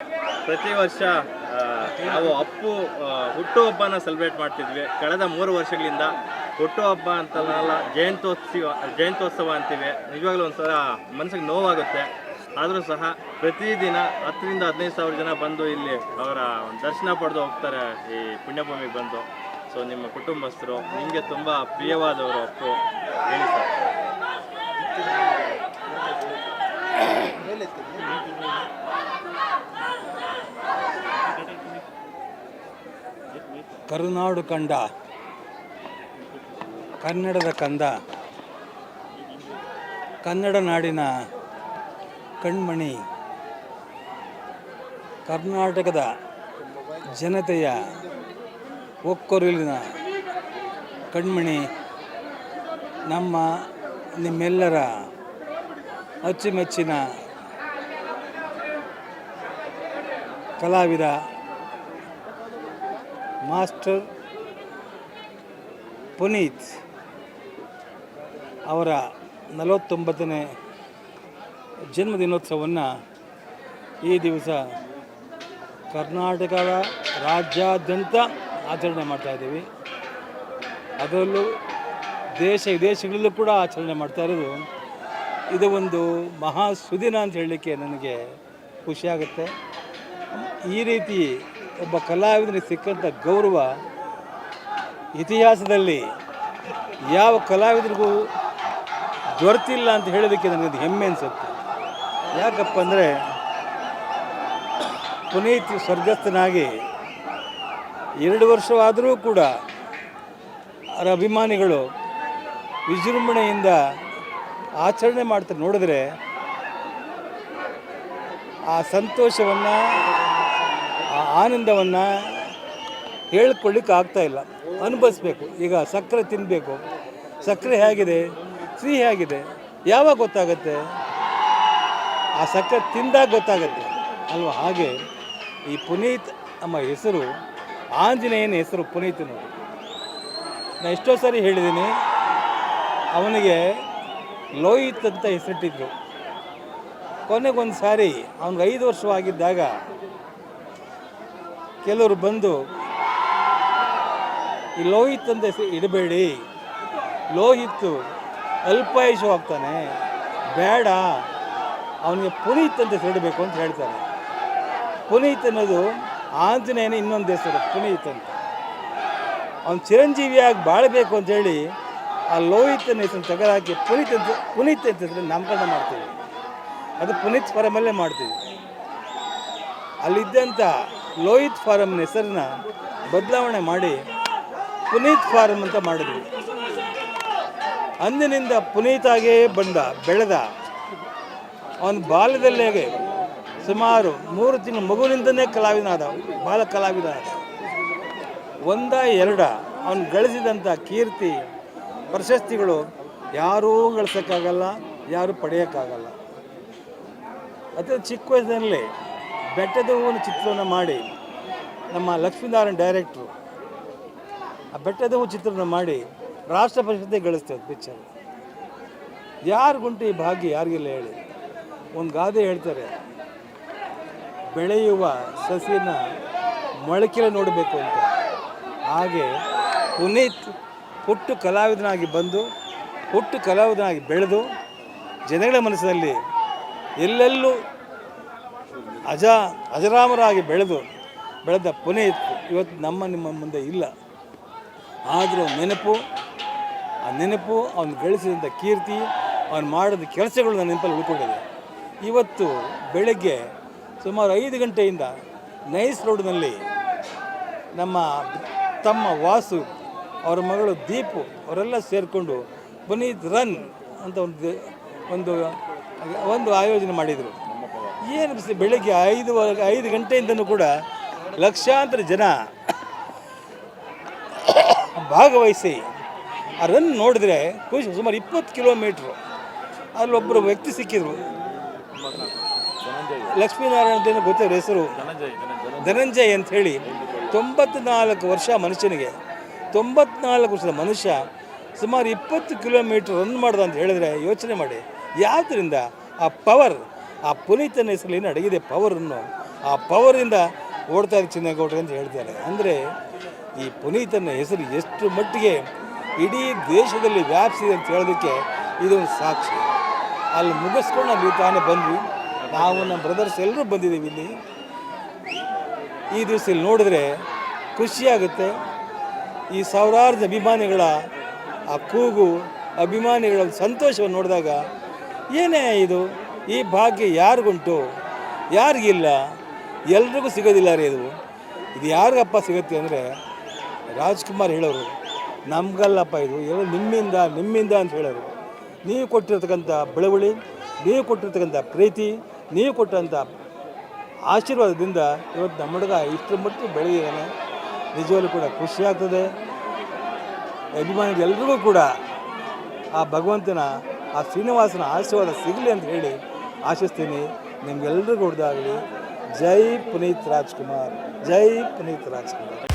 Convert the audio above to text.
ಪ್ರತಿ ವರ್ಷ ನಾವು ಅಪ್ಪು ಹುಟ್ಟುಹಬ್ಬನ ಸೆಲೆಬ್ರೇಟ್ ಮಾಡ್ತಿದ್ವಿ. ಕಳೆದ 3 ವರ್ಷಗಳಿಂದ ಹುಟ್ಟುಹಬ್ಬ ಅಂತಲ್ಲ, ಜಯಂತ್ಯೋತ್ಸವ ಅಂತೀವಿ. ನಿಜವಾಗ್ಲೂ ಒಂಥರ ಮನಸ್ಸಿಗೆ ನೋವಾಗುತ್ತೆ. ಆದರೂ ಸಹ ಪ್ರತಿದಿನ 10ರಿಂದ 15 ಸಾವಿರ ಜನ ಬಂದು ಇಲ್ಲಿ ಅವರ ದರ್ಶನ ಪಡೆದು ಹೋಗ್ತಾರೆ ಈ ಪುಣ್ಯಭೂಮಿಗೆ ಬಂದು. ಸೊ ನಿಮ್ಮ ಕುಟುಂಬಸ್ಥರು, ನಿಮಗೆ ತುಂಬ ಪ್ರಿಯವಾದವರು ಅಪ್ಪು, ಹೇಳಿ ಸರ್. ಕರುನಾಡು ಕಂಡ ಕನ್ನಡದ ಕಂದ, ಕನ್ನಡ ನಾಡಿನ ಕಣ್ಮಣಿ, ಕರ್ನಾಟಕದ ಜನತೆಯ ಒಕ್ಕೊರಲಿನ ಕಣ್ಮಣಿ, ನಮ್ಮ ನಿಮ್ಮೆಲ್ಲರ ಅಚ್ಚುಮೆಚ್ಚಿನ ಕಲಾವಿದ ಮಾಸ್ಟರ್ ಪುನೀತ್ ಅವರ 49ನೇ ಜನ್ಮದಿನೋತ್ಸವವನ್ನು ಈ ದಿವಸ ಕರ್ನಾಟಕದ ರಾಜ್ಯಾದ್ಯಂತ ಆಚರಣೆ ಮಾಡ್ತಾಯಿದ್ದೀವಿ. ಅದರಲ್ಲೂ ದೇಶ ವಿದೇಶಗಳಲ್ಲೂ ಕೂಡ ಆಚರಣೆ ಮಾಡ್ತಾ ಇರೋದು. ಇದು ಒಂದು ಮಹಾ ಸುದಿನ ಅಂತ ಹೇಳಲಿಕ್ಕೆ ನನಗೆ ಖುಷಿಯಾಗುತ್ತೆ. ಈ ರೀತಿ ಒಬ್ಬ ಕಲಾವಿದನಿಗೆ ಸಿಕ್ಕಂಥ ಗೌರವ ಇತಿಹಾಸದಲ್ಲಿ ಯಾವ ಕಲಾವಿದರಿಗೂ ದೊರೆತಿಲ್ಲ ಅಂತ ಹೇಳೋದಕ್ಕೆ ನನಗೆ ಹೆಮ್ಮೆ ಅನಿಸುತ್ತೆ. ಯಾಕಪ್ಪ ಅಂದರೆ ಪುನೀತ್ ಸ್ವರ್ಗಸ್ಥನಾಗಿ 2 ವರ್ಷವಾದರೂ ಕೂಡ ಅವರ ಅಭಿಮಾನಿಗಳು ವಿಜೃಂಭಣೆಯಿಂದ ಆಚರಣೆ ಮಾಡ್ತಾರೆ. ನೋಡಿದ್ರೆ ಆ ಸಂತೋಷವನ್ನು, ಆ ಆನಂದವನ್ನು ಹೇಳ್ಕೊಳ್ಳಿಕ್ಕೆ ಆಗ್ತಾಯಿಲ್ಲ. ಅನುಭವಿಸ್ಬೇಕು. ಈಗ ಸಕ್ಕರೆ ತಿನ್ನಬೇಕು, ಸಕ್ಕರೆ ಹೇಗಿದೆ, ಸಿಹಿ ಹೇಗಿದೆ, ಯಾವಾಗ ಗೊತ್ತಾಗುತ್ತೆ? ಆ ಸಕ್ಕರೆ ತಿಂದಾಗ ಗೊತ್ತಾಗುತ್ತೆ ಅಲ್ವ? ಹಾಗೆ ಈ ಪುನೀತ್ ನಮ್ಮ ಹೆಸರು, ಆಂಜನೇಯನ ಹೆಸರು ಪುನೀತ್ ನೋಡಿ. ನಾನು ಎಷ್ಟೋ ಸಾರಿ ಹೇಳಿದ್ದೀನಿ, ಅವನಿಗೆ ಲೋಹಿತ್ ಅಂತ ಹೆಸರಿಟ್ಟಿದ್ರು. ಕೊನೆಗೊಂದು ಸಾರಿ ಅವನಿಗೆ 5 ವರ್ಷವಾಗಿದ್ದಾಗ ಕೆಲವರು ಬಂದು, ಈ ಲೋಹಿತ್ ಅಂತ ಹೆಸರು ಇಡಬೇಡಿ, ಲೋಹಿತ್ ಅಲ್ಪಾಯುಷ ಆಗ್ತಾನೆ, ಬೇಡ, ಅವನಿಗೆ ಪುನೀತ್ ಅಂತ ಹೆಸರಿಡಬೇಕು ಅಂತ ಹೇಳ್ತಾರೆ. ಪುನೀತ್ ಅನ್ನೋದು ಆಂಜನೇಯನ ಇನ್ನೊಂದು ಹೆಸರು, ಪುನೀತ್ ಅಂತ. ಅವನು ಚಿರಂಜೀವಿಯಾಗಿ ಬಾಳಬೇಕು ಅಂಥೇಳಿ ಆ ಲೋಹಿತನ ಹೆಸರು ತೆಗೆದಾಕಿ ಪುನೀತ್ ಅಂತ ಹೆಸರು ನಾಮಕರಣ ಮಾಡ್ತೀವಿ. ಅದು ಪುನೀತ್ ಫಾರಮಲ್ಲೇ ಮಾಡ್ತೀವಿ. ಅಲ್ಲಿದ್ದಂಥ ಲೋಹಿತ್ ಫಾರಮ್ನ ಹೆಸರನ್ನ ಬದಲಾವಣೆ ಮಾಡಿ ಪುನೀತ್ ಫಾರಮ್ ಅಂತ ಮಾಡಿದ್ವಿ. ಅಂದಿನಿಂದ ಪುನೀತಾಗೇ ಬೆಳೆದ ಅವನ ಬಾಲ್ಯದಲ್ಲೇ ಸುಮಾರು 3 ತಿಂಗಳು ಮಗುವಿನಿಂದನೇ ಕಲಾವಿದನಾದ, ಬಾಲ ಕಲಾವಿದನಾದ. 1 2 ಅವನು ಗಳಿಸಿದಂಥ ಕೀರ್ತಿ ಪ್ರಶಸ್ತಿಗಳು ಯಾರೂ ಗಳಿಸೋಕ್ಕಾಗಲ್ಲ, ಯಾರೂ ಪಡೆಯೋಕ್ಕಾಗಲ್ಲ. ಅತಿ ಚಿಕ್ಕ ವಯಸ್ಸಿನಲ್ಲಿ ಬೆಟ್ಟದ ಹೂವಿನ ಚಿತ್ರವನ್ನು ಮಾಡಿ ನಮ್ಮ ಲಕ್ಷ್ಮೀನಾರಾಯಣ ಡೈರೆಕ್ಟ್ರು ಆ ಬೆಟ್ಟದ ಹೂವು ಚಿತ್ರವನ್ನು ಮಾಡಿ ರಾಷ್ಟ್ರ ಪ್ರಶಸ್ತಿ ಗಳಿಸ್ತೇವೆ ಪಿಕ್ಚರ್. ಯಾರಿಗುಂಟು ಈ ಭಾಗ್ಯ? ಯಾರಿಗಿಲ್ಲ ಹೇಳಿ? ಒಂದು ಗಾದೆ ಹೇಳ್ತಾರೆ, ಬೆಳೆಯುವ ಸಸಿನ ಮೊಳಕೆಲೆ ನೋಡಬೇಕು ಅಂತ. ಹಾಗೆ ಪುನೀತ್ ಹುಟ್ಟು ಕಲಾವಿದನಾಗಿ ಬಂದು, ಹುಟ್ಟು ಕಲಾವಿದನಾಗಿ ಬೆಳೆದು, ಜನಗಳ ಮನಸ್ಸಿನಲ್ಲಿ ಎಲ್ಲೆಲ್ಲೂ ಅಜರಾಮರಾಗಿ ಬೆಳೆದ ಪುನೀತ್ ಇವತ್ತು ನಿಮ್ಮ ಮುಂದೆ ಇಲ್ಲ. ಆದರೂ ಆ ನೆನಪು ಅವನು ಗಳಿಸಿದಂಥ ಕೀರ್ತಿ, ಅವನು ಮಾಡಿದ ಕೆಲಸಗಳು ನನ್ನ ನೆನಪಲ್ಲಿ ಉಳ್ಕೊಂಡಿದೆ. ಇವತ್ತು ಬೆಳಗ್ಗೆ ಸುಮಾರು 5 ಗಂಟೆಯಿಂದ ನೈಸ್ ರೋಡ್ನಲ್ಲಿ ನಮ್ಮ ತಮ್ಮ ವಾಸು, ಅವರ ಮಗಳು ದೀಪು ಅವರೆಲ್ಲ ಸೇರಿಕೊಂಡು ಪುನೀತ್ ರನ್ ಅಂತ ಒಂದು ಆಯೋಜನೆ ಮಾಡಿದರು. ಏನು ಬೆಳಗ್ಗೆ 5 ಗಂಟೆಯಿಂದನೂ ಕೂಡ ಲಕ್ಷಾಂತರ ಜನ ಭಾಗವಹಿಸಿ ಆ ರನ್ ನೋಡಿದ್ರೆ ಖುಷಿ. ಸುಮಾರು 20 ಕಿಲೋಮೀಟ್ರು. ಅಲ್ಲೊಬ್ಬರು ವ್ಯಕ್ತಿ ಸಿಕ್ಕಿದ್ರು, ಲಕ್ಷ್ಮೀನಾರಾಯಣ ಗೊತ್ತಿರೋ ಹೆಸರು, ಧನಂಜಯ್ ಅಂಥೇಳಿ. 94 ವರ್ಷ ಮನುಷ್ಯನಿಗೆ, 94 ವರ್ಷದ ಮನುಷ್ಯ ಸುಮಾರು 20 ಕಿಲೋಮೀಟ್ರ್ ರನ್ ಮಾಡ್ದ ಅಂತ ಹೇಳಿದ್ರೆ ಯೋಚನೆ ಮಾಡಿ. ಯಾವುದರಿಂದ ಆ ಪವರ್, ಆ ಪುನೀತನ ಹೆಸರಲ್ಲಿ ಅಡಗಿದೆ ಪವರನ್ನು ಆ ಪವರಿಂದ ಓಡ್ತಾ ಇದ್ದಾರೆ ಚಿನ್ನೇಗೌಡರು ಅಂತ ಹೇಳ್ತಾರೆ. ಅಂದರೆ ಈ ಪುನೀತನ ಹೆಸರು ಎಷ್ಟು ಮಟ್ಟಿಗೆ ಇಡೀ ದೇಶದಲ್ಲಿ ವ್ಯಾಪಿಸಿದೆ ಅಂತ ಹೇಳೋದಕ್ಕೆ ಇದೊಂದು ಸಾಕ್ಷಿ. ಅಲ್ಲಿ ಮುಗಿಸ್ಕೊಂಡು ಅಲ್ಲಿ ತಾನೇ ಬಂದ್ವಿ, ನಾವು ನಮ್ಮ ಬ್ರದರ್ಸ್ ಎಲ್ಲರೂ ಬಂದಿದ್ದೀವಿ ಇಲ್ಲಿ. ಈ ದಿವಸ ಇಲ್ಲಿ ನೋಡಿದ್ರೆ ಖುಷಿಯಾಗುತ್ತೆ. ಈ ಸಾವಿರಾರು ಅಭಿಮಾನಿಗಳ ಆ ಕೂಗು, ಅಭಿಮಾನಿಗಳ ಸಂತೋಷವನ್ನು ನೋಡಿದಾಗ ಏನೇ ಇದು, ಈ ಭಾಗ್ಯ ಯಾರಿಗುಂಟು, ಯಾರಿಗಿಲ್ಲ, ಎಲ್ರಿಗೂ ಸಿಗೋದಿಲ್ಲ ರೀ ಇದು. ಇದು ಯಾರಿಗಪ್ಪ ಸಿಗುತ್ತೆ ಅಂದರೆ ರಾಜ್ಕುಮಾರ್ ಹೇಳೋರು, ನಮಗಲ್ಲಪ್ಪ ಇದು, ಎಲ್ಲ ನಿಮ್ಮಿಂದ ಅಂತ ಹೇಳೋರು. ನೀವು ಕೊಟ್ಟಿರ್ತಕ್ಕಂಥ ಬೆಳವಳಿ, ನೀವು ಕೊಟ್ಟಿರ್ತಕ್ಕಂಥ ಪ್ರೀತಿ, ನೀವು ಕೊಟ್ಟಂಥ ಆಶೀರ್ವಾದದಿಂದ ಇವತ್ತು ನಮ್ಮ ಹುಡುಗ ಇಷ್ಟರ ಮಟ್ಟಿಗೆ ಬೆಳೆದಿದ್ದಾನೆ. ನಿಜವಾಗ್ಲೂ ಕೂಡ ಖುಷಿಯಾಗ್ತದೆ. ಅಭಿಮಾನಿಗಳೆಲ್ರಿಗೂ ಕೂಡ ಆ ಭಗವಂತನ, ಆ ಶ್ರೀನಿವಾಸನ ಆಶೀರ್ವಾದ ಸಿಗಲಿ ಅಂತ ಹೇಳಿ ಆಶಿಸ್ತೀನಿ. ನಿಮಗೆಲ್ಲರಿಗೂ ಹೊಡೆದಾಗಲಿ. ಜೈ ಪುನೀತ್ ರಾಜ್ಕುಮಾರ್, ಜೈ ಪುನೀತ್ ರಾಜ್ಕುಮಾರ್.